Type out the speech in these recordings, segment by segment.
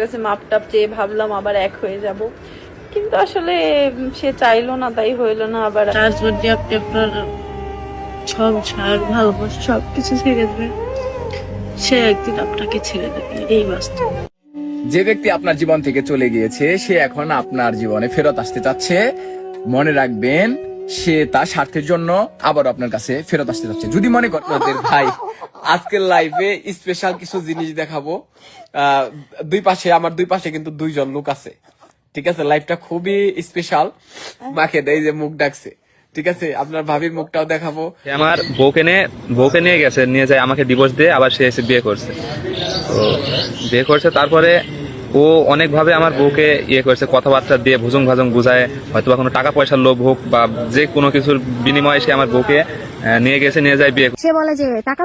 কাছে মাপ টাপ চেয়ে ভাবলাম আবার এক হয়ে যাব, কিন্তু আসলে সে চাইলো না, তাই হইলো না। আবার আপনি আপনার সংসার ভালোবাসা সবকিছু ছেড়ে দেবেন, সে একদিন আপনাকে ছেড়ে দেবে, এই বাস্তব। যে ব্যক্তি আপনার জীবন থেকে চলে গিয়েছে সে এখন আপনার জীবনে ফেরত আসতে চাচ্ছে। মনে রাখবেন, সে তার স্বার্থের জন্য আবার আপনার কাছে ফেরত আসতে চাচ্ছে। যদি মনে করেন ভাই, আজকের লাইভে স্পেশাল কিছু জিনিস দেখাবো। আমার দুই পাশে কিন্তু দুইজন লোক আছে, ঠিক আছে? লাইভটা খুবই স্পেশাল। মাকে দেয় যে মুখ ডাকছে, ঠিক আছে? আপনার ভাবির মুখটাও দেখাবো। আমার বউকে নিয়ে গেছে, নিয়ে যায় আমাকে ডিভোর্স দিয়ে আবার সে এসে বিয়ে করছে। তো বিয়ে করছে, তারপরে ও অনেকভাবে আমার বউকে ইয়ে করছে, কথাবার্তা দিয়ে ভুজুং ভাজুং বুঝায়, হয়তো কোনো টাকা পয়সার লোভ হোক বা যে কোনো কিছুর বিনিময়ে সে আমার বউকে নিয়ে গেছে, নিয়ে যায় বিয়ে। সে বলে যে টাকা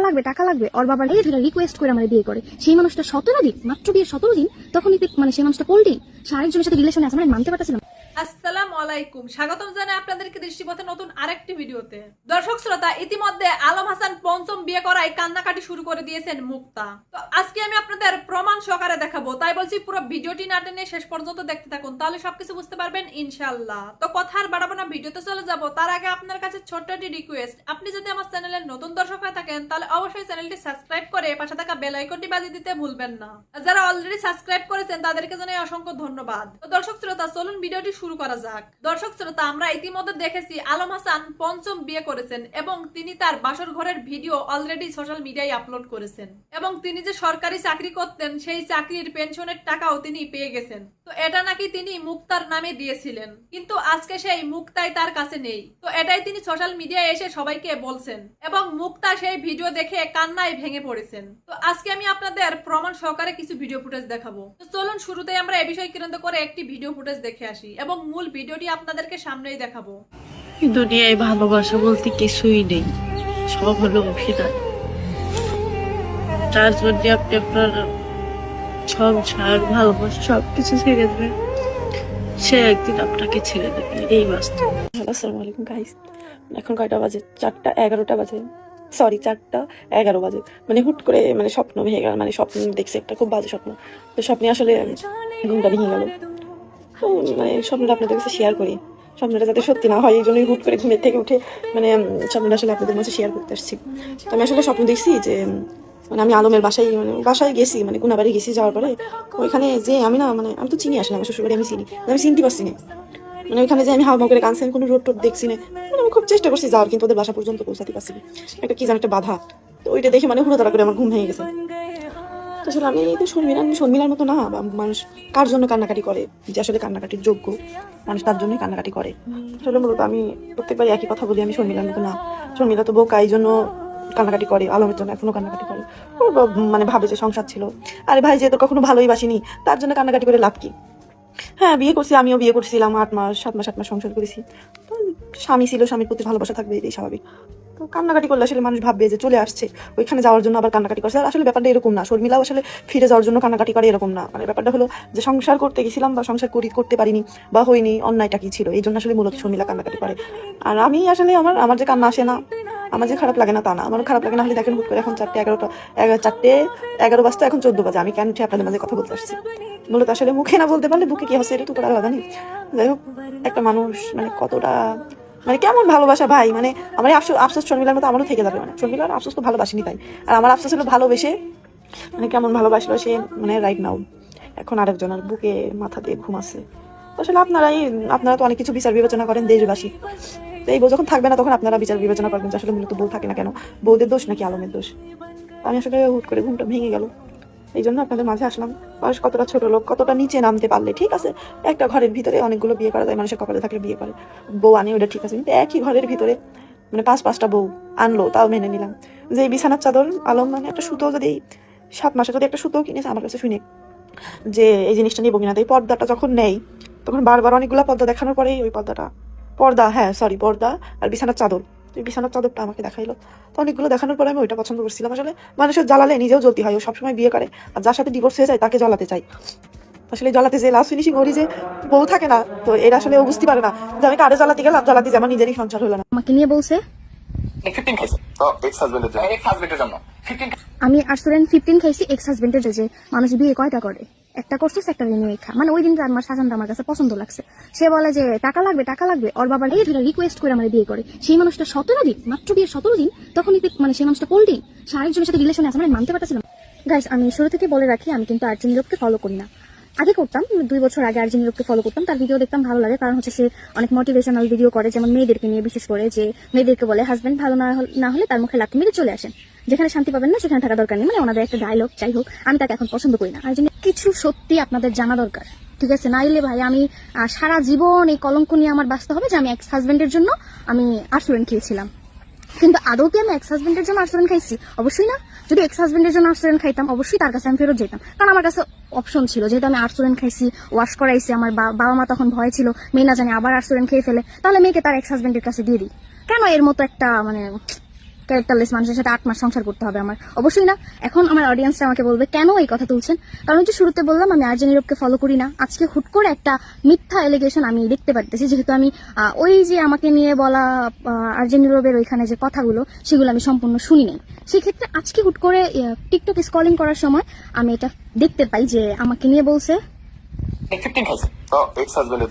লাগবে, ওর বাবা রিকোয়েস্ট করে আমার বিয়ে করে। সেই মানুষটা 17 দিন, মাত্র বিয়ের 17 দিন, তখনই মানে সেই মানুষটা পোল্টি আরেকজনের সাথে রিলেশনে আছে, মানে মানতে পারতেছিলাম। আসসালামু আলাইকুম, স্বাগতম জানাই আপনাদেরকে দৃষ্টিপথে নতুন আরেকটি ভিডিওতে। দর্শক শ্রোতা, ইতিমধ্যে আলম হাসান পঞ্চম বিয়ে করায় কান্নাকাটি শুরু করে দিয়েছেন মুক্তা। তো আজকে আমি আপনাদের প্রমাণ সহকারে দেখাবো, তাই বলছি পুরো ভিডিওটি না টেনে শেষ পর্যন্ত দেখতে থাকুন, তাহলে সবকিছু বুঝতে পারবেন ইনশাআল্লাহ। তো কথা আর বাড়াবো না, ভিডিওতে চলে যাব। তার আগে আপনার কাছে ছোট্ট একটি রিকোয়েস্ট, আপনি যদি আমার চ্যানেলের নতুন দর্শক হয়ে থাকেন তাহলে অবশ্যই চ্যানেলটি সাবস্ক্রাইব করে পাশে থাকা বেল আইকনটি বাজিয়ে দিতে ভুলবেন না। যারা অলরেডি সাবস্ক্রাইব করেছেন তাদেরকে জানাই অসংখ্য ধন্যবাদ। তো দর্শক শ্রোতা, চলুন ভিডিওটি শুরু করা যাক। দর্শক শ্রোতা, আমরা ইতিমধ্যে দেখেছি আলম হাসান পঞ্চম বিয়ে করেছেন এবং তিনি তার বাসর ঘরের ভিডিও অলরেডি সোশ্যাল মিডিয়ায় আপলোড করেছেন, এবং তিনি যে সরকারি চাকরি করতেন সেই চাকরির পেনশনের টাকাও তিনি পেয়ে গেছেন। তো এটা নাকি তিনি মুক্তার নামে দিয়েছিলেন, কিন্তু আজকে সেই মুক্তাই তার কাছে নেই। তো এটাই তিনি সোশ্যাল মিডিয়ায় এসে সবাইকে বলছেন, এবং মুক্তা সেই ভিডিও দেখে কান্নায় ভেঙে পড়েছেন। তো আজকে আমি আপনাদের প্রমাণ সহকারে কিছু ভিডিও ফুটেজ দেখাবো। তো চলুন শুরুতেই আমরা এই বিষয় কেন্দ্র করে একটি ভিডিও ফুটেজ দেখে আসি, এবং মূল ভিডিওটি আপনাদেরকে সামনেই দেখাবো। দুনিয়ায় ভালোবাসা বলতে কিছুই নেই, সব হলো অভিনয়। তার জন্য আপনি আপনার সংসার ভালোবাসা সবকিছু ছেড়ে দেবেন, সে একদিন আপনাকে ছেড়ে দেবে, এই বাস্তব। আসসালামু আলাইকুম গাইস। এখন কয়টা বাজে? 4:11 বাজে, সরি 4:11 বাজে। মানে হুট করে মানে স্বপ্ন ভেঙে গেল, মানে স্বপ্ন দেখছি একটা খুব বাজে স্বপ্ন। তো স্বপ্নে আসলে ঘুমটা ভেঙে গেল। মানে স্বপ্নটা আপনাদের কাছে শেয়ার করি, স্বপ্নটা যাতে সত্যি না হয়, এই জন্যই হুট করে ঘুমের থেকে উঠে মানে স্বপ্নটা আসলে আপনাদের মাঝে শেয়ার করতে আসছি। তো আমি আসলে স্বপ্ন দেখছি যে মানে আমি আলমের বাসায় গেছি, মানে গুনাবাড়ি গেছি। যাওয়ার পরে ওইখানে যে আমি আমি তো চিনি আসলে আমার শ্বশুরবাড়ি আমি চিনি, আমি চিনতে পারছি না। মানে ওইখানে যে আমি হাওয়া করে কানছি, আমি কোনো রোড টোড দেখছি না। মানে আমি খুব চেষ্টা করছি যাওয়ার, কিন্তু ওদের বাসা পর্যন্ত পৌঁছাতে পারছি না। একটা কি যেন একটা বাধা। তো ওইটা দেখে মানে হুড়োতাড়া করে আমার ঘুম ভেঙে গেছে। তো আসলে আমি তো শর্মিলার মতো না। মানুষ কার জন্য কান্নাকাটি করে, যে আসলে কান্নাকাটির যোগ্য মানুষ তার জন্যই কান্নাকাটি করে। আসলে মূলত আমি প্রত্যেকবার একই কথা বলি, আমি শর্মিলার মতো না। শর্মিলা তো বোকা, এই জন্য কান্নাকাটি করে, আলমের জন্য এখনো কান্নাকাটি করে। মানে ভাবে যে সংসার ছিল, আরে ভাই যে তোর কখনো ভালোই বাসিনি, তার জন্য কান্নাকাটি করে লাভ কি? হ্যাঁ বিয়ে করছি, আমিও বিয়ে করছিলাম, 8 মাস 7 মাস সংসার করেছি। তো স্বামী ছিল, স্বামীর প্রতি ভালোবাসা থাকবে, এটাই স্বাভাবিক। তো কান্নাকাটি করলে আসলে মানুষ ভাববে যে চলে আসছে, ওইখানে যাওয়ার জন্য আবার কান্নাকাটি করছে। আর আসলে ব্যাপারটা এরকম না, শর্মিলাও আসলে ফিরে যাওয়ার জন্য কান্নাকাটি করে এরকম না। মানে ব্যাপারটা হলো যে সংসার করতে গেছিলাম বা সংসার করতে পারিনি বা হয়নি, অন্যায়টা কি ছিল, এই জন্য আসলে মূলত শর্মিলা কান্নাকাটি করে। আর আমি আসলে আমার যে কান্না আসে না, আমার যে খারাপ লাগে না তা না, আমারও খারাপ লাগে না। হলে দেখেন হুট করে এখন 4:11 বাজতে এখন 14 বাজে, আমি কেন আপনাদের মাঝে কথা বলতে আসছি। মূলত আসলে মুখে না বলতে পারলে বুকে কি হচ্ছে এটা তো করে আলাদা নেই। যাই হোক, একটা মানুষ মানে কতটা মানে কেমন ভালোবাসা ভাই, মানে আমার আফসোস শর্মিলার মতো আমারও থেকে যাবে। মানে শর্মিলার আফসোস তো ভালোবাসিনি তাই, আর আমার আফসোস হলো ভালোবেসে মানে কেমন ভালোবাসলো সে, মানে রাইট নাও এখন আরেকজনের বুকে মাথা দিয়ে ঘুমাচ্ছে। আসলে আপনারা তো অনেক কিছু বিচার বিবেচনা করেন দেশবাসী, তো এই বউ যখন থাকবে না তখন আপনারা বিচার বিবেচনা করবেন যে আসলে মূলত বউ থাকে না কেন, বউদের দোষ নাকি আলমের দোষ। আমি আসলে হুট করে ঘুমটা ভেঙে গেল, এই জন্য আপনাদের মাঝে আসলাম। মানুষ কতটা ছোট লোক, কতটা নিচে নামতে পারলে ঠিক আছে। একটা ঘরের ভিতরে অনেকগুলো বিয়ে করা যায়, মানুষের কপালে থাকলে বিয়ে করে বউ আনে, ওটা ঠিক আছে। কিন্তু একই ঘরের ভিতরে মানে 5-5টা বউ আনলো, তাও মেনে নিলাম। যে এই বিছানার চাদর আলম মানে একটা সুতো, যদি 7 মাসে যদি একটা সুতো কিনেছে আমার কাছে শুনে যে এই জিনিসটা নিয়ে বগিনা দেয়, পর্দাটা যখন নেই তখন বারবার অনেকগুলো পর্দা দেখানোর পরেই ওই পর্দা আর বিছানার চাদর, বিছানার চাদরটা আমাকে দেখাইলো। তো অনেকগুলো দেখানোর পরে আমি ওইটা পছন্দ করছিলাম। আসলে মানুষের জ্বালালে নিজেও জ্বলতে হয়, ও সবসময় বিয়ে করে, আর যার সাথে ডিভোর্স হয়ে যায় তাকে জ্বালাতে চাই। আসলে জ্বালাতে যে লাস্ট ফিনিশিং ওরই যে বউ থাকে না, তো এটা আসলে ও বুঝতে পারে না যে আমি কারে জ্বালাতে গেলাম, জ্বালাতে যে আমার নিজেরই সংসার হলো না। আমাকে নিয়ে বলছে 15 খাইছে তো এক্স হাজবেন্ডের জন্য, এক্স হাজবেন্ডের জন্য 15। আমি আর স্টুডেন্ট 15 খাইছি এক্স হাজবেন্ডের। যে মানুষ বিয়ে কয়টা করে? একটা করছিস একটা রিনিউয়ে খা। মানে ওই দিন আমার শাসনটা আমার কাছে পছন্দ লাগছে। সে বলে যে টাকা লাগবে, ওর বাবার এই ধরে রিকোয়েস্ট করে আমার বিয়ে করে। সেই মানুষটা 17 দিন, মাত্র বিয়ের 17 দিন, তখনই মানে সেই মানুষটা পোল্ট্রি আরেকজনের সাথে রিলেশনে আছে, মানে মানতে পারতেছিলাম। গাইস, আমি শুরু থেকে বলে রাখি, আমি কিন্তু আর্জেন নীরবকে ফলো করি না। আগে করতাম, 2 বছর আগে আর্জেন নীরবকে ফলো করতাম, তার ভিডিও দেখতাম, ভালো লাগে। কারণ হচ্ছে সে অনেক মোটিভেশনাল ভিডিও করে, যেমন মেয়েদেরকে নিয়ে, বিশেষ করে যে মেয়েদেরকে বলে হাজবেন্ড ভালো না হলে তার মুখে লাথি মেরে চলে আসেন, যেখানে শান্তি পাবেন না সেখানে থাকা দরকার নেই, মানে ওনাদের একটা ডায়লগ। যাই হোক, আমি তাকে এখন পছন্দ করি না। আর্জেন কিছু সত্যি আপনাদের জানা দরকার, ঠিক আছে? নাইলে ভাই আমি সারা জীবন এই কলঙ্ক নিয়ে আমার বাঁচতে হবে যে আমি এক্স হাজবেন্ডের জন্য আমি আর্সুরেন্ট খেয়েছিলাম। কিন্তু আদৌ কি আমি এক্স হাজবেন্ডের জন্য আর্সুরেন্ট খাইছি? অবশ্যই না। যদি এক্স হাজবেন্ডের জন্য আর্সুরেন্ট খাইতাম, অবশ্যই তার কাছে আমি ফেরত যেতাম, কারণ আমার কাছে অপশন ছিল। যেহেতু আমি আর্সুরেন্ট খাইছি, ওয়াশ করাইছি, আমার বাবা মা তখন ভয় ছিল মেয়ে না জানি আবার আর্সুরেন্ট খেয়ে ফেলে, তাহলে মেয়েকে তার এক্স হাজবেন্ডের কাছে দিয়ে দিই কেন? এর মতো একটা মানে ক্যারেক্টারলেস মানুষের সাথে 8 মাস সংসার করতে হবে আমার? অবশ্যই না। এখন আমার অডিয়েন্সরা আমাকে বলবে কেন এই কথা তুলছেন, কারণ যে শুরুতে বললাম আমি আর্জেন নীরবকে ফলো করি না। আজকে হুট করে একটা মিথ্যা এলিগেশন আমি দেখতে পারতেছি, যেহেতু আমি ওই যে আমাকে নিয়ে বলা আর্জেন নীরবের ওইখানে যে কথাগুলো, সেগুলো আমি সম্পূর্ণ শুনি নাই। সেক্ষেত্রে আজকে হুট করে টিকটক স্ক্রলিং করার সময় আমি এটা দেখতে পাই যে আমাকে নিয়ে বলছে 15 খাইছে তো এক্স হাজবেন্ডের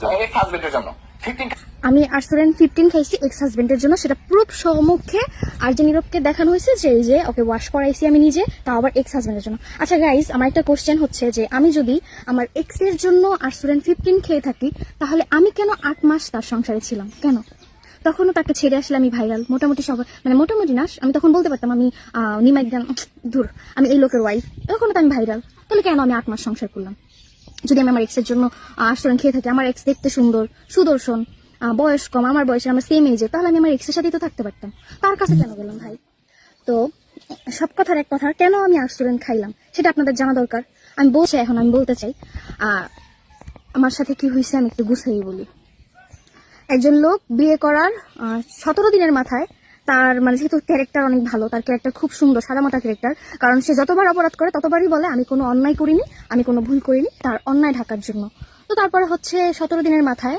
জন্য 15 আমি আর্সুরেন্ট 15 খাইছি এক্স হাজবেন্ডের জন্য। সেটা প্রুফ সম্মুখে আর্জেন নীরবকে দেখানো হয়েছে যে এই যে ওকে ওয়াশ করাইছি আমি নিজে, তাও আবার এক্স হাজবেন্ডের জন্য। আচ্ছা গাইস, আমার একটা কোশ্চেন হচ্ছে যে আমি যদি আমার এক্স এর জন্য আর্সুরেন্ট 15 খেয়ে থাকি, তাহলে আমি কেন 8 মাস তার সংসারে ছিলাম? কেন? তখনও তাকে ছেড়ে আসলে আমি ভাইরাল, মোটামুটি সব, মানে মোটামুটি না, আমি তখন বলতে পারতাম আমি নিমাইগান ধুর, আমি এই লোকের ওয়াইফ, তখন তো আমি ভাইরাল। তাহলে কেন আমি 8 মাস সংসার করলাম? যদি আমি আমার এক্স এর জন্য আর্সুরেন্ট খেয়ে থাকি, আমার এক্স দেখতে সুন্দর, সুদর্শন, বয়স কম, আমার বয়সের, আমার সেম এজে, তাহলে আমি আমার এক্সের সাথেই তো থাকতে পারতাম। তার কাছে কেন গেলাম ভাই? তো সব কথার এক কথা, কেন আমি আর্সুরেন্ট খাইলাম সেটা আপনাদের জানা দরকার। আমি বলছি, এখন আমি বলতে চাই আমার সাথে কি হয়েছে আমি একটু গুছিয়ে বলি। একজন লোক বিয়ে করার 17 দিনের মাথায় তার মানে যেহেতু ক্যারেক্টার অনেক ভালো, তার ক্যারেক্টার খুব সুন্দর, সাদামাটা ক্যারেক্টার, কারণ সে যতবার অপরাধ করে ততবারই বলে আমি কোনো অন্যায় করিনি, আমি কোনো ভুল করিনি, তার অন্যায় ঢাকার জন্য। তো তারপরে হচ্ছে 16 দিনের মাথায়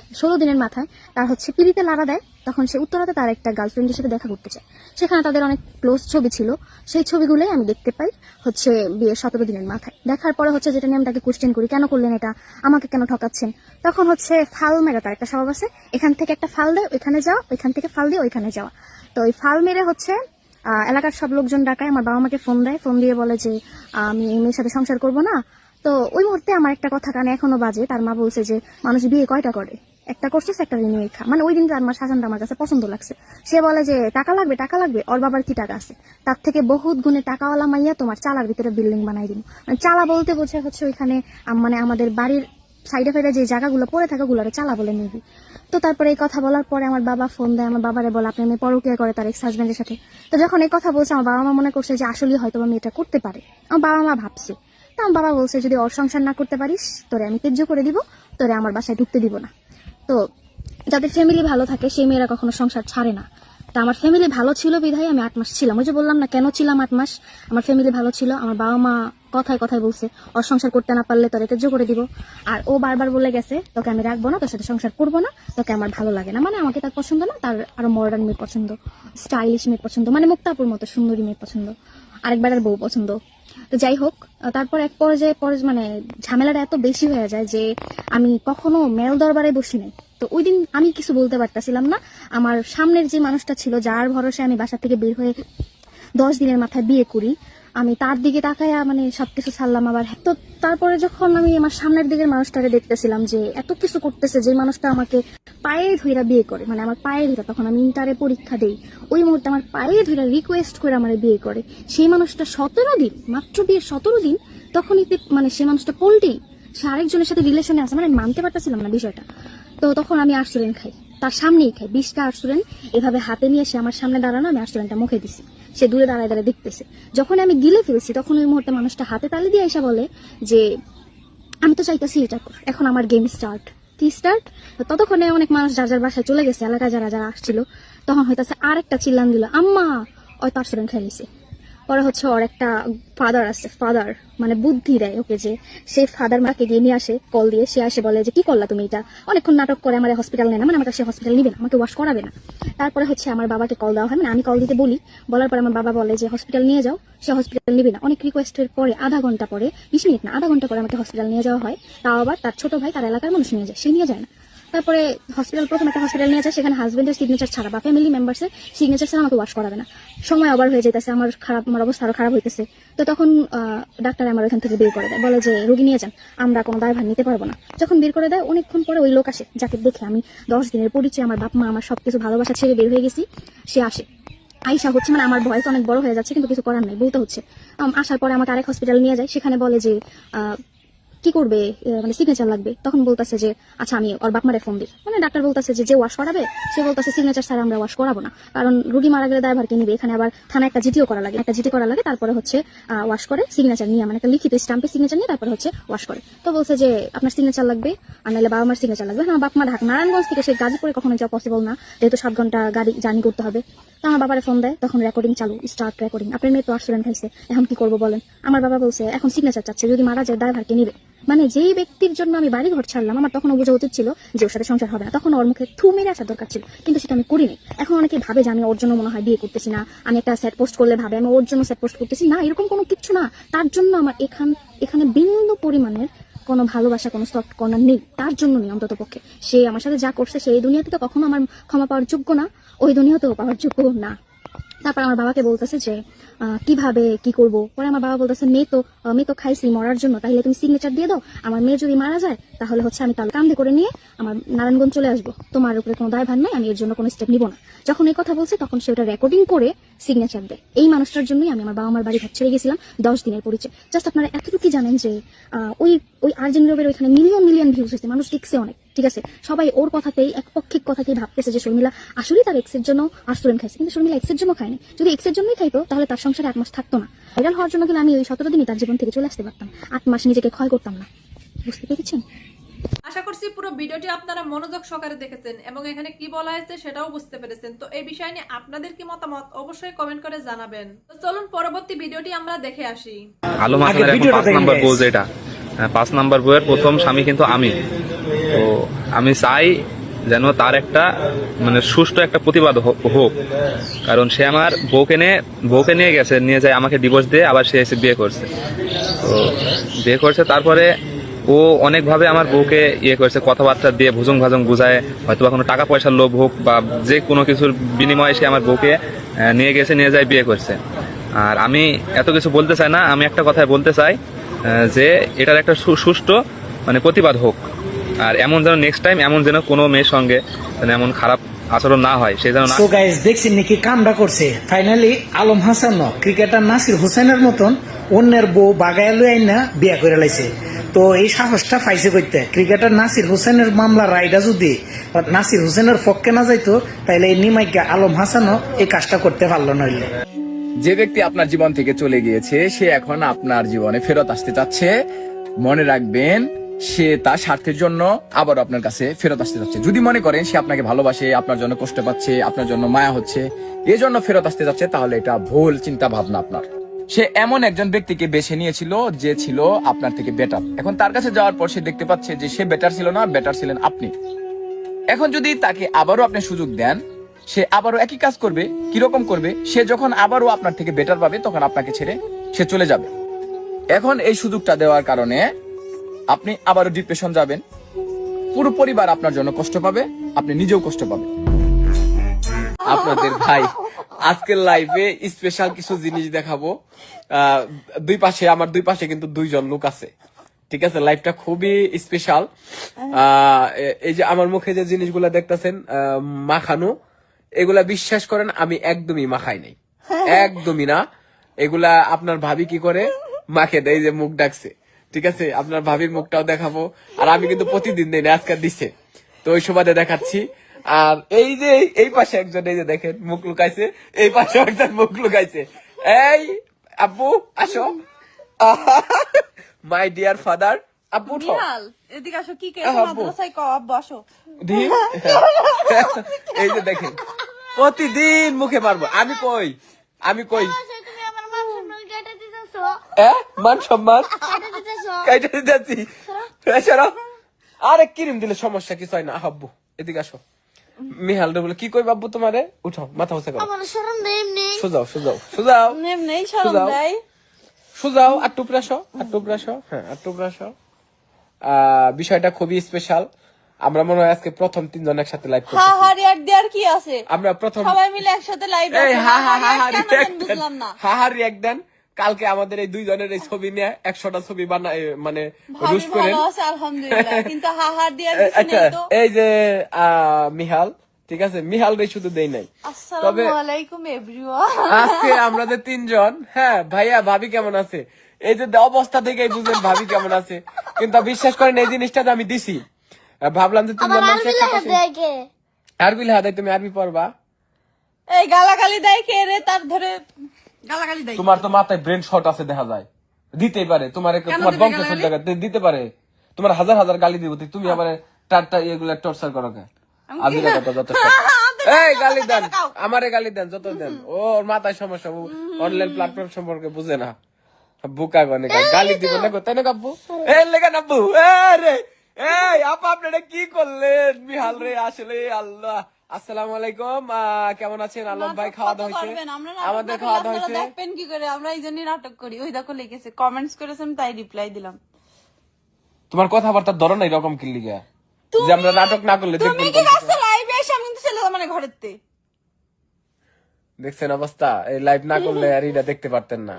তার হচ্ছে পিড়িতে লাড়া দেয়, তখন সে উত্তরাতে তার একটা গার্লফ্রেন্ডের সাথে দেখা করতে চায়। সেখানে তাদের অনেক ক্লোজ ছবি ছিল, সেই ছবিগুলোই আমি দেখতে পাই হচ্ছে বিয়ের 17 দিনের মাথায়। দেখার পরে হচ্ছে যেটা নিয়ে আমি তাকে কোশ্চেন করি, কেন করলেন এটা, আমাকে কেন ঠকাচ্ছেন? তখন হচ্ছে ফাল মেরা, তার একটা স্বভাব আছে, এখান থেকে একটা ফাল দেয় ওইখানে যাওয়া, ওইখান থেকে ফাল দিয়ে ওইখানে যাওয়া। তো ওই ফাল মেরে হচ্ছে এলাকার সব লোকজন ডাকায়, আমার বাবা মাকে ফোন দেয়, ফোন দিয়ে বলে যে আমি এই মেয়ের সাথে সংসার করবো না। তো ওই মুহূর্তে আমার একটা কথা কানে এখনো বাজে, তার মা বলছে যে মানুষ বিয়ে কয়টা করে, একটা করছিস একটা রিনিউয়ে খা। মানে ওই দিন আমার শাসনটা আমার কাছে পছন্দ লাগছে। সে বলে যে টাকা লাগবে, ওর বাবার কি টাকা আছে, তার থেকে বহুত গুণে টাকাওয়ালা মাইয়া তোমার চালার ভিতরে বিল্ডিং বানাই দিন। মানে চালা বলতে বোঝে হচ্ছে ওইখানে মানে আমাদের বাড়ির সাইডে ফাইডে যে জায়গাগুলো পড়ে থাকে ওগুলো চালা বলে নিবি। তো তারপরে এই কথা বলার পরে আমার বাবা ফোন দেয়, আমার বাবারে বলে আপনার মেয়ে পরকীয়া করে তার এক্স হাজবেন্ডের সাথে। তো যখন এই কথা বলছে, আমার বাবা মা মনে করছে যে আসলেই হয়তো আমি এটা করতে পারে, আমার বাবা মা ভাবছে। তো আমার বাবা বলছে যদি ওর সংসার না করতে পারিস তোরে আমি তেজ্য করে দিব, তোরে আমার বাসায় ঢুকতে দিব না। তো যাদের ফ্যামিলি ভালো থাকে সেই মেয়েরা কখনো সংসার ছাড়ে না। তা আমার ফ্যামিলি ভালো ছিল বিধায় আমি 8 মাস ছিলাম। ওই যে বললাম না কেন ছিলাম 8 মাস, আমার ফ্যামিলি ভালো ছিল, আমার বাবা মা কথায় কথায় বলছে ওর সংসার করতে না পারলে তোরে তেজ্য করে দিব। আর ও বারবার বলে গেছে তোকে আমি রাখবো না, তোর সাথে সংসার করবো না, তোকে আমার ভালো লাগে না, মানে আমাকে তার পছন্দ না, তার আরো মডার্ন মেয়ে পছন্দ, স্টাইলিশ মেয়ে পছন্দ, মানে মুক্তাপুর মতো সুন্দরী মেয়ে পছন্দ, আরেকবার আর বউ পছন্দ। তো যাই হোক, তারপর এক পর্যায়ে মানে ঝামেলাটা এত বেশি হয়ে যায় যে আমি কখনো মেল দরবারে বসি নাই। তো ওই দিন আমি কিছু বলতে পারতাছিলাম না। আমার সামনের যে মানুষটা ছিল, যার ভরসায় আমি বাসা থেকে বের হয়ে 10 দিনের মাথায় বিয়ে করি, আমি তার দিকে তাকায়া মানে সবকিছু ছাড়লাম আবার। তো তারপরে যখন আমি আমার সামনের দিকের মানুষটাকে দেখতেছিলাম যে এত কিছু করতেছে, যে মানুষটা আমাকে পায়ে ধইরা বিয়ে করে, মানে আমার পায়ে ধইরা, তখন আমি ইন্টারে পরীক্ষা দেই, ওই মুহূর্তে আমার পায়ে ধইরা রিকোয়েস্ট করে আমার বিয়ে করে। সেই মানুষটা 17 দিন, মাত্র বিয়ের 17 দিন, তখনই মানে সেই মানুষটা পোল্ট্রি আরেকজনের সাথে রিলেশনে আছে, মানে মানতে পারতেছিলাম না বিষয়টা। তো তখন আমি আর্সুরেন্ট খাই, তার সামনেই খাই 20টা আর্সুরেন্ট এভাবে হাতে নিয়ে, সে আমার সামনে দাঁড়ানো, আমি আর্সুরেন্টটা মুখে দিছি, সে দূরে দাঁড়ায় দাঁড়ায় দেখতেছে। যখন আমি গিলে ফেলছি তখন ওই মুহূর্তে মানুষটা হাতে তালি দিয়ে এসে বলে যে আমি তো চাইতেছি এটা কর, এখন আমার গেম স্টার্ট। কি স্টার্ট? ততক্ষণে অনেক মানুষ যার যার বাসায় চলে গেছে, এলাকায় যারা যারা আসছিল, তখন হইতাছে আর একটা চিল্লান দিল, আম্মা ওই তো আর্সুরেন্ট খাই নিছে। পরে হচ্ছে ওর একটা ফাদার আছে, ফাদার মানে বুদ্ধি দেয় ওকে, যে সেই ফাদার মাকে গিয়ে নিয়ে আসে কল দিয়ে, সে আসে বলে যে কি করলা তুমি এটা, অনেকক্ষণ নাটক করে আমার হসপিটাল নেয় না, মানে আমাকে সে হসপিটাল নিবে না, আমাকে ওয়াশ করাবে না। তারপরে হচ্ছে আমার বাবাকে কল দেওয়া হয়, মানে আমি কল দিতে বলি, বলার পর আমার বাবা বলে যে হসপিটাল নিয়ে যাও, সে হসপিটাল নিবে না। অনেক রিকোয়েস্টের পরে আধা ঘন্টা পরে, 20 মিনিট না আধা ঘন্টা পরে আমাকে হসপিটাল নিয়ে যাওয়া হয়, তাও আবার তার ছোট ভাই তার এলাকার মানুষ নিয়ে যায়, সে নিয়ে যায় না। তারপরে হসপিটাল, প্রথম একটা হসপিটাল নিয়ে যায়, সেখানে হাজবেন্ডের সিগনেচার ছাড়া বা ফ্যামিলি মেম্বার্সের সিগনেচার ছাড়া আমাকে ওয়াশ করাবে না। সময় ওভার হয়ে যাইতেছে, আমার অবস্থা আরো খারাপ হইতেছে। তো তখন ডাক্তার আমার ওখান থেকে বের করে দেয়, বলে যে রোগী নিয়ে যান, আমরা কোনো দায়ভার নিতে পারবো না। যখন বের করে দেয়, অনেকক্ষণ পরে ওই লোক আসে যাকে দেখে আমি 10 দিনের পরিচয়, আমার বাপ মা আমার সবকিছু ভালোবাসা ছেড়ে বের হয়ে গেছি, সে আসে। আইসা হচ্ছে, মানে আমার ভয়েস অনেক বড় হয়ে যাচ্ছে, কিন্তু কিছু করার নাই, বলতে হচ্ছে। আসার পরে আমাকে আরেক হসপিটাল নিয়ে যায়, সেখানে বলে যে কি করবে, মানে সিগনেচার লাগবে। তখন বলতেছে যে আচ্ছা আমি ওর বাপ মারে ফোন দিই, মানে ডাক্তার বলতেছে যে ওয়াশ করাবে, সে বলতেছে সিগনেচার স্যার আমরা ওয়াশ করাবো না, কারণ রোগী মারা গেলে দায়ভার কে নিবে, এখানে আবার থানায় একটা জিটিও করা লাগে, তারপরে হচ্ছে ওয়াশ করে সিগনেচার নিয়ে, মানে একটা লিখিত স্টাম্পে সিগনেচার নিয়ে তারপরে হচ্ছে ওয়াশ করে। তো বলছে যে আপনার সিগনেচার লাগবে, আর নাহলে বাবা মার সিগনেচার লাগবে। হ্যাঁ, বাপ মা ঢাকা নারায়ণগঞ্জ থেকে সে গাজীপুরে কখনো যাওয়া পসিবল না, যেহেতু 7 ঘন্টা গাড়ি জার্নি করতে হবে। তো আমার বাবারে ফোন দেয়, তখন রেকর্ডিং চালু, স্টার্ট রেকর্ডিং। আপনার মেয়ে তো অ্যাক্সিডেন্ট হয়েছে, এখন কি করবো বলেন। আমার বাবা বলছে এখন সিগনেচার চাচ্ছে, যদি মারা যায় দায়ভার কে নিবে। মানে যেই ব্যক্তির জন্য আমি বাড়ি ঘর ছাড়লাম, আমার তখন বোঝা উচিত ছিল যে ওর সাথে সংসার হবে না, তখন ওর মুখে থু মেরে আসার দরকার ছিল, কিন্তু সেটা আমি করিনি। এখন অনেকে ভাবে যে আমি ওর জন্য মনে হয় বিয়ে করতেছি না, আমি একটা সেট পোস্ট করলে ভাবে আমি ওর জন্য সেট পোস্ট করতেছি না, এরকম কোনো কিছু না। তার জন্য আমার এখানে বিন্দু পরিমাণের কোনো ভালোবাসা, কোনো সফট কর্নার নেই, তার জন্য নেই অন্তত পক্ষে। সে আমার সাথে যা করছে, সেই দুনিয়াতে তো কখনো আমার ক্ষমা পাওয়ার যোগ্য না, ওই দুনিয়াতেও পাওয়ার যোগ্য না। তারপর আমার বাবাকে বলতেছে যে কিভাবে কি করব। পরে আমার বাবা বলতেছে মেয়ে তো খাইছি মরার জন্য, তাহলে তুমি সিগনেচার দিয়ে দাও, আমার মেয়ে যদি মারা যায় তাহলে হচ্ছে আমি তাহলে কান্দে করে নিয়ে আমার নারায়ণগঞ্জ চলে আসবো, তোমার উপরে কোনো দায়ভার নাই, আমি এর জন্য কোনো স্টেপ নিব না। যখন এই কথা বলছে, তখন সে ওটা রেকর্ডিং করে সিগনেচার দেয়। এই মানুষটার জন্যই আমি আমার বাবা মার বাড়ি ঘর ছেড়ে গেছিলাম 10 দিনের পরিচয়। জাস্ট আপনারা এতটুকু জানেন যে ওই আর্জেন্ট রোবের ওইখানে মিলিয়ন ভিউজ হয়েছে, মানুষ দেখছে অনেক, ঠিক আছে। সবাই ওর কথাতেই, একপক্ষিক কথাতেই ভাবতেছে যে শর্মিলা আসলেই তার এক্সের জন্য আর্সুলেন খাইছে, কিন্তু শর্মিলা এক্সের জন্য খায়নি। যদি এক্সের জন্যই খাইতো তাহলে তার সংসারে 8 মাস থাকতো না। ভাইরাল হওয়ার জন্য কিন্তু আমি ওই 17 দিনই তার জীবন থেকে চলে আসতে পারতাম, 8 মাস নিজেকে ক্ষয় করতাম না। বুঝতে পেরেছেন? আশা করছি পুরো ভিডিওটি আপনারা মনোযোগ সহকারে দেখেছেন এবং এখানে কি বলা হয়েছে সেটাও বুঝতে পেরেছেন। তো এই বিষয় নিয়ে আপনাদের কি মতামত অবশ্যই কমেন্ট করে জানাবেন। তো চলুন পরবর্তী ভিডিওটি আমরা দেখে আসি। আলম হাসানের এখন 5 নাম্বার বউ, যেটা 5 নাম্বার বউয়ের প্রথম স্বামী কিন্তু আমি। তো আমি চাই যেন তার একটা মানে সুষ্ঠু একটা প্রতিবাদ হোক, কারণ সে আমার বউকে নিয়ে গেছে, নিয়ে যায় আমাকে ডিভোর্স দিয়ে আবার সে এসে বিয়ে করছে। তো বিয়ে করছে, তারপরে ও অনেকভাবে আমার বউকে করছে, কথাবার্তা দিয়ে ভুজুং ভাজুং বুঝায়, হয়তো বা কোনো টাকা পয়সার লোভ হোক বা যে কোনো কিছুর বিনিময়ে সে আমার বউকে নিয়ে যায় বিয়ে করছে। আর আমি এত কিছু বলতে চাই না, আমি একটা কথাই বলতে চাই যে এটার একটা সুষ্ঠু মানে প্রতিবাদ হোক, আর এমন যেন নেক্সট টাইম এমন যেন কোনো মেয়ের সঙ্গে এমন খারাপ আচরণ না হয়, সেই যেন না। সো গাইস, দেখছেন নাকি কামটা করছে। ফাইনালি আলম হাসান ক্রিকেটার নাসির হোসেনের মতন অন্যের বউ বাগায় লই না বিয়া করে লাইছে। তো এই সাহসটা পাইছে করতে ক্রিকেটার নাসির হোসেনের মামলা রায়টা যদি নাসির হোসেনের পক্ষে না যাইতো, তাইলে এই নিমাইকে আলম হাসানও এই কাজটা করতে পারলো নইলে। যে ব্যক্তি আপনার জীবন থেকে চলে গিয়েছে, সে এখন আপনার জীবনে ফেরত আসতে চাচ্ছে। মনে রাখবেন, সে তার স্বার্থের জন্য আবার আপনার কাছে ফেরত আসতে যাচ্ছে। যদি মনে করেন সে আপনাকে ভালোবাসে, আপনার জন্য কষ্ট পাচ্ছে, আপনার জন্য মায়া হচ্ছে, এই জন্য ফেরত আসতে যাচ্ছে, তাহলে এটা ভুল চিন্তা ভাবনা আপনার। সে এমন একজন ব্যক্তিকে বেছে নিয়েছিল যে ছিল আপনার থেকে বেটার। এখন তার কাছে যাওয়ার পর সে দেখতে পাচ্ছে যে সে বেটার ছিল না, বেটার ছিলেন আপনি। এখন যদি তাকে আবারও আপনি সুযোগ দেন, সে আবারও একই কাজ করবে। কিরকম করবে? সে যখন আবারও আপনার থেকে বেটার পাবে, তখন আপনাকে ছেড়ে সে চলে যাবে। এখন এই সুযোগটা দেওয়ার কারণে আপনি আবারও ডিপ্রেশন যাবেন, পুরো পরিবার আপনার জন্য কষ্ট পাবে, আপনি নিজেও কষ্ট পাবেন। আপনাদের ভাই আজকের লাইভে স্পেশাল কিছু জিনিস দেখাবো। আমার দুই পাশে কিন্তু 2 জন লোক আছে, ঠিক আছে। লাইভটা খুবই স্পেশাল। এই যে আমার মুখে যে জিনিসগুলা দেখতেছেন মাখানো, এগুলা বিশ্বাস করেন আমি একদমই মাখাই নাই, একদমই না। এগুলা আপনার ভাবি কি করে মাখে দেয়, যে মুখ ডাকছে, ঠিক আছে। আপনার ভাবির মুখটাও দেখাবো, আর আমি কিন্তু প্রতিদিন দেই না, আজকাল দিছে, তো ওই সুবাদে দেখাচ্ছি। আর এই যে এই পাশে একজন, এই যে দেখেন মুখ লুকাইছে, এই পাশে একজন মুখ লুকাইছে। এই আব্বু আসো, মাই ডিয়ার ফাদার। আব্বু উঠো, এদিকে আসো। কি মাদ্রাসায় বসো। এই যে দেখেন প্রতিদিন মুখে মারবো। আমি কই মান সম্মান কাইটা দিতেছি সরো। আরে ক্রিম দিলে সমস্যা কিছু হয় না। আব্বু এদিকে আসো। মিহাল রে বলে কি কই বাবু তোমারে, উঠাও মাথা উঁচা করো, সোজাও সোজাও সোজাও এমনি শরম সোজাও দেয়। সোজাও। আর টুকরা আসো, আর টুকরা আসো, হ্যাঁ আর টুকরা আসো। বিষয়টা খুবই স্পেশাল। আমরা মনে হয় আজকে প্রথম 3 জন একসাথে লাইভ করছি। হা হা রিয়াক্ট দেওয়ার কি আছে? আমরা প্রথম সবাই মিলে একসাথে লাইভ এই হা হা হা হা কেন react দেন। বুঝলাম না। হা হা react দেন। কালকে আমাদের এই 2 জনের এই ছবি নিয়ে 100টা ছবি বানায় মানে ভাবি রুশ করেন। ভালো আছে আলহামদুলিল্লাহ, কিন্তু হা হা দেওয়ার কিছু আচ্ছা নেই তো। এই যে মিহাল, ঠিক আছে মিহাল রে শুধু দেই নাই। আসসালামু আলাইকুম এভরিওয়ান। আজকে আমরা যে 3 জন, হ্যাঁ ভাইয়া ভাবি কেমন আছে, এই যে অবস্থা থেকেই বুঝলেন ভাবি কেমন আছে। কিন্তু বিশ্বাস করেন এই জিনিসটা যে আমি দিছি, ভাবলাম যে 3 জন মানুষ একটা পাশে। আরবি লেখা দেয়, তুমি আরবি পড়বা। এই গালাগালি দেয় কে রে? তার ধরে গালাগালি দেয়। তোমার তো মাথায় ব্রেন শট আছে দেখা যায়, দিতেই পারে তোমার তোমার বংশ দিতে পারে, তোমার হাজার হাজার গালি দিব, তুমি আবার টাটা এগুলা টর্চার করো কে? আদিরা কথা যথেষ্ট। এই গালি দেন, আমারে গালি দেন যত দেন, ওর মাথায় সমস্যা, অনলাইন প্ল্যাটফর্ম সম্পর্কে বুঝে না, বুকা গনে গালি দিব না, তাই না কাব্বু? এই লেখা নাব্বু রে, এই আপা আপনারা কি করলেন মিহাল রে? আসলে আল্লাহ। আসসালামু আলাইকুম, কেমন আছেন আলম ভাই? খাওয়া দাওয়া হয়েছে? আমাদের খাওয়া দাওয়া হয়েছে। দেখবেন কি করে? আমরা এই জন্যই নাটক করি। ওই দেখো লিখেছে, কমেন্টস করেছেন তাই রিপ্লাই দিলাম। তোমার কথাবার্তার ধরো না এরকম কি লিগা যে আমরা নাটক না করলে তুমি দেখবেন কি কাছে লাইভে এসে আমি কিন্তু ছেলে মানে ঘরেতে দেখছেন অবস্থা। এই লাইভ না করলে আর এটা দেখতে পারতেন না।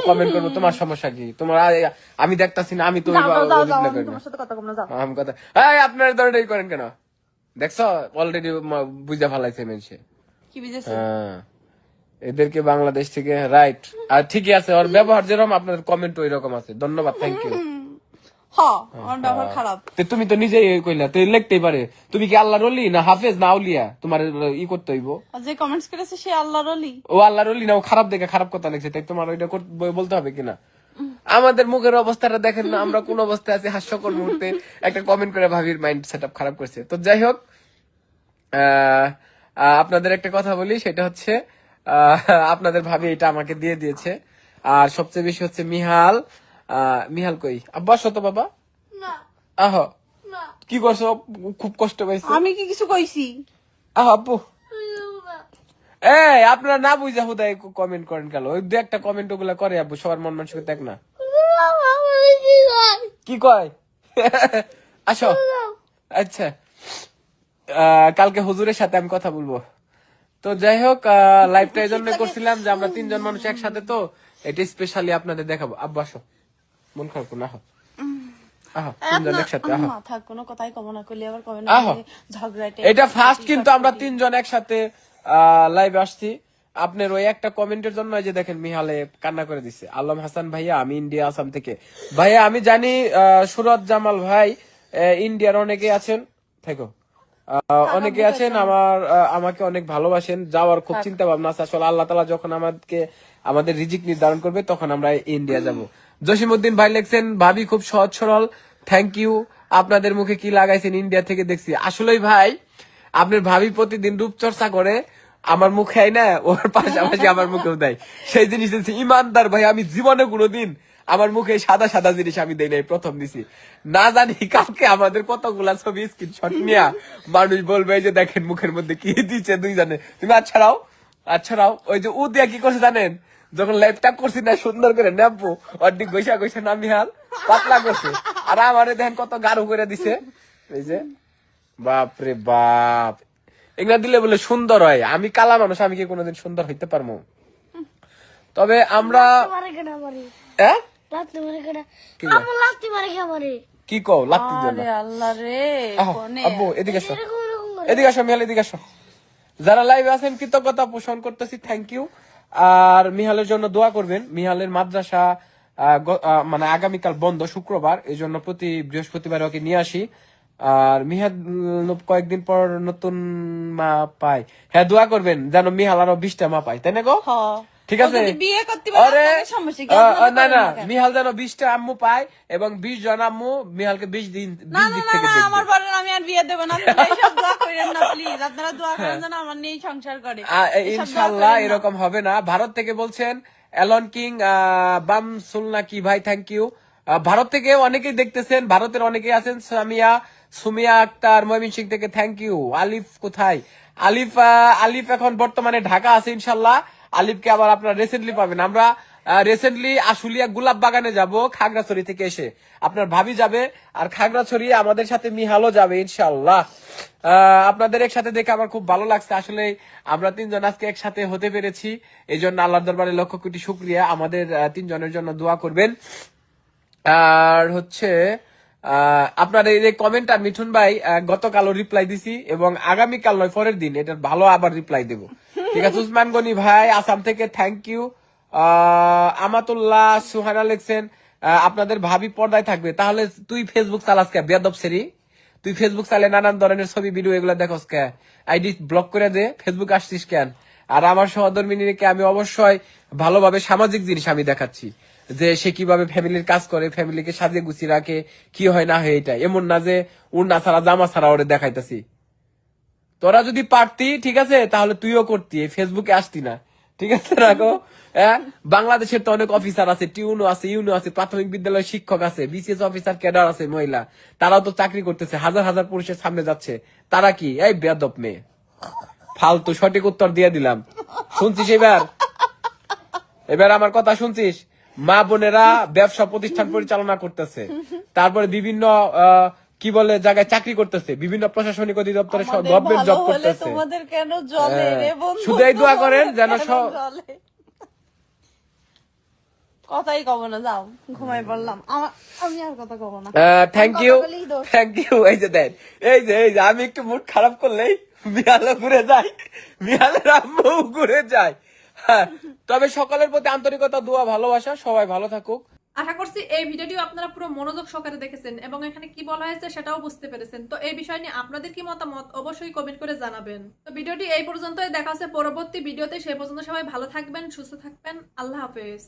কমেন্ট করবো, তোমার সমস্যা কি? তোমার আমি দেখতাছি না, আমি তো তোমার সাথে কথা কম না, যাও। কথা আপনার ধরে করেন কেন? দেখছো অলরেডি বুঝা ফেলাইছে মেনছে। কি বুঝেছো? হ্যাঁ এদেরকে বাংলাদেশ থেকে রাইট। আর ঠিকই আছে, ওর ব্যবহার যেরকম আপনাদের কমেন্ট ওই রকম আছে। ধন্যবাদ, থ্যাংক ইউ। হ্যাঁ আমার ব্যবহার খারাপ। তুমি তো নিজেই কইলা, তুই লিখতেই পারে। তুমি কি আল্লাহর ওলি না হাফেজ না আউলিয়া? তোমার ই করতে হইব। আর যে কমেন্টস করেছে সে আল্লাহর ওলি। ও আল্লাহর ওলি না, ও খারাপ দেখে খারাপ কথা লিখছে, তাই তোমার ওইটা বলতে হবে কিনা? আমাদের মুখের অবস্থাটা দেখেন না, আমরা কোন অবস্থায় আছি। হাস্যকর মুহূর্তে একটা কমেন্ট করে ভাবির মাইন্ড সেটআপ খারাপ করছে। তো যাই হোক, আপনাদের একটা কথা বলি, সেটা হচ্ছে আপনাদের ভাবি এটা আমাকে দিয়ে দিয়েছে। আর সবচেয়ে বেশি হচ্ছে মিহাল। মিহাল কই? আব্বা শত বাবা আহ কি করছো? খুব কষ্ট পাইছো? আমি কি কিছু কইছি? আব্বু এই আপনারা না বুঝা হুদায় কমেন্ট করেন কেন? ওই 2-1টা কমেন্ট ওগুলা করে আব্বু, সবার মন মানসিকতা দেখ না। কি কয়? আসো। আচ্ছা কালকে হুজুরের সাথে আমি কথা বলবো। তো যাই হোক, লাইভটা এই জন্য করছিলাম যে আমরা 3 জন মানুষ একসাথে, তো এটা স্পেশালি আপনাদের দেখাবো। আব্বু আসো, মন খারাপ না, আহ আহ 3 জন একসাথে আহ। থাক, কোনো কথাই কম না করলে আবার কমেন্ট আহ ঝগড়াটে। এটা ফার্স্ট কিন্তু আমরা 3 জন একসাথে লাইভে আসছি। আপনার ওই একটা কমেন্টের জন্য যে দেখেন মিহালে কান্না করে দিচ্ছে। আলম হাসান ভাইয়া, আমি ইন্ডিয়া আসাম থেকে। ভাইয়া আমি জানি সুরত জামাল ভাই ইন্ডিয়ার অনেকে আছেন, থেকো অনেকে আছেন আমাকে অনেক ভালোবাসেন। যাওয়ার খুব চিন্তা ভাবনা আছে। আসলে আল্লাহ তাআলা যখন আমাদের রিজিক নির্ধারণ করবে তখন আমরা ইন্ডিয়া যাব। জসিমউদ্দিন ভাই লিখছেন, ভাবি খুব সহজ সরল, থ্যাংক ইউ। আপনাদের মুখে কি লাগাইছেন ইন্ডিয়া থেকে দেখছি। আসলেই ভাই আপনার ভাবি প্রতিদিন রূপচর্চা করে, আমার মুখে না ওর পাশাপাশি আমার মুখেও দেয়। সেই জিনিস দিচ্ছি ইমানদার ভাই, আমি জীবনে কোনোদিন আমার মুখে সাদা সাদা জিনিস আমি দেই নাই, প্রথম দিছি। না জানি কালকে আমাদের কতগুলা ছবি স্ক্রিনশট নিয়ে মানুষ বলবে যে দেখেন মুখের মধ্যে কি দিচ্ছে 2 জনে। তুমি আচ্ছাড়াও ওই যে উ দিয়া কি করছে জানেন? যখন লাইভটা করছি না সুন্দর করে নেবো অর্ধেক গৈসা গৈসা নামি হাল পাতলা করছে, আর আমারে দেখেন কত গাঢ় করে দিছে। এই যে বাপরে বাপ, এগুলা দিলে বলে সুন্দর হয়। আমি কালা মানুষ, আমি কি কোনোদিন সুন্দর হইতে পারবো? তবে আমরা কি কও লাগতে জন্য? আল্লাহ রে, আব্বু এদিকে আসো, এদিকে আসো মিহাল, এদিকে আসো। যারা লাইভে আছেন কৃতজ্ঞতা পোষণ করতেছি, থ্যাংক ইউ। আর মিহালের জন্য দোয়া করবেন। মিহালের মাদ্রাসা মানে আগামীকাল বন্ধ, শুক্রবার, এই জন্য প্রতি বৃহস্পতিবার ওকে নিয়ে আসি। আর মিহাল কয়েকদিন পর নতুন মা পায়। হ্যাঁ দোয়া করবেন যেন মিহাল আরো 20টা মা পায়, তাই না গো? ঠিক আছে। বিয়ে করতে না না, মিহাল যেন 20টা আম্মু পায় এবং 20 জন আম্মু মিহালকে 20 দিক থেকে দেখবে। আমার বলেন আমি আর বিয়ে দেব না, এইসব দোয়া করেন না প্লিজ। আপনারা দোয়া করেন যেন আমার নিয়ে সংসার করে। ইনশাআল্লাহ এরকম হবে না। ভারত থেকে বলছেন এলন কিং বামসুলনা কি ভাই, থ্যাংক ইউ। ভারত থেকে অনেকেই দেখতেছেন, ভারতের অনেকেই আছেন। সুমিয়া আক্তার ময়মনসিং থেকে থ্যাংক ইউ। আলিফ কোথায়? আলিফ এখন বর্তমানে ঢাকা আছে ইনশাল্লাহ। আলিফকে আবার আপনারা রিসেন্টলি পাবেন। আমরা রিসেন্টলি আশুলিয়া গোলাপ বাগানে যাব খাগড়াছড়ি থেকে এসে, আপনার ভাবি যাবে, আর খাগড়াছড়ি আমাদের সাথে মিহালও যাবে ইনশাল্লাহ। আপনাদের একসাথে দেখে আমার খুব ভালো লাগছে। আসলে আমরা তিনজন আজকে একসাথে হতে পেরেছি, এই জন্য আল্লাহর দরবারে লক্ষ কোটি শুকরিয়া। আমাদের তিনজনের জন্য দোয়া করবেন। আর হচ্ছে আপনার এই যে কমেন্টটা মিঠুন ভাই গতকালও রিপ্লাই দিছি, এবং আগামীকাল নয় পরের দিন এটার ভালো আবার রিপ্লাই দেব, ঠিক আছে? উসমান গনি ভাই আসাম থেকে থ্যাংক ইউ। আমাতুল্লাহ সুহানা লিখছেন আপনাদের ভাবি পর্দায় থাকবে, তাহলে তুই ফেসবুক চালাস কে বেয়াদব সেরি? তুই ফেসবুক চালে নানান ধরনের ছবি ভিডিও এগুলো দেখোস কে? আইডি ব্লক করে দে, ফেসবুক আসছিস কেন? আর আমার সহধর্মিনীকে আমি অবশ্যই ভালোভাবে সামাজিক জিনিস আমি দেখাচ্ছি, যে সে কিভাবে ফ্যামিলির কাজ করে, ফ্যামিলিকে সাজিয়ে গুছিয়ে রাখে, কি হয় না হয়। এটা এমন না যে উড়না ছাড়া জামা ছাড়া ওরে দেখাইতাছি। তোরা যদি পারতি ঠিক আছে, তাহলে তুইও করতি, ফেসবুকে আসতি না, ঠিক আছে? রাখো। হ্যাঁ, বাংলাদেশের তো অনেক অফিসার আছে, টিউনো আছে, ইউনো আছে, প্রাথমিক বিদ্যালয়ের শিক্ষক আছে, বিসিএস অফিসার ক্যাডার আছে মহিলা, তারাও তো চাকরি করতেছে, হাজার হাজার পুরুষের সামনে যাচ্ছে। তারা কি এই বেয়াদব মেয়ে? ফালতু সঠিক উত্তর দিয়ে দিলাম। শুনছিস এবার আমার কথা শুনছিস? মা বোনেরা ব্যবসা প্রতিষ্ঠান পরিচালনা করতেছে, তারপরে বিভিন্ন কি বলে জায়গায় চাকরি করতেছে, বিভিন্ন প্রশাসনিক অধিদপ্তরে গভর্নমেন্ট জব করতেছে। তোমাদের কেন জলে রে বন্ধু? শুধু এই দোয়া করেন যেন জলে। কথাই কব না, যাও ঘুমাই পড়লাম। আমি আর কথা কব না। Thank you. এই যে দেন, এই যে আমি একটু মুড খারাপ করলেই মিয়ালো ঘুরে যায়, মিয়ালের আম্মু ঘুরে যায়। হ্যাঁ, তবে সকলের প্রতি আন্তরিকতা, দোয়া, ভালোবাসা। সবাই ভালো থাকুক। আশা করছি এই ভিডিওটিও আপনারা পুরো মনোযোগ সহকারে দেখেছেন এবং এখানে কি বলা হয়েছে সেটাও বুঝতে পেরেছেন। তো এই বিষয় নিয়ে আপনাদের কি মতামত অবশ্যই কমেন্ট করে জানাবেন। তো ভিডিওটি এই পর্যন্তই, দেখা হচ্ছে পরবর্তী ভিডিওতে। সেই পর্যন্ত সবাই ভালো থাকবেন, সুস্থ থাকবেন। আল্লাহ হাফেজ।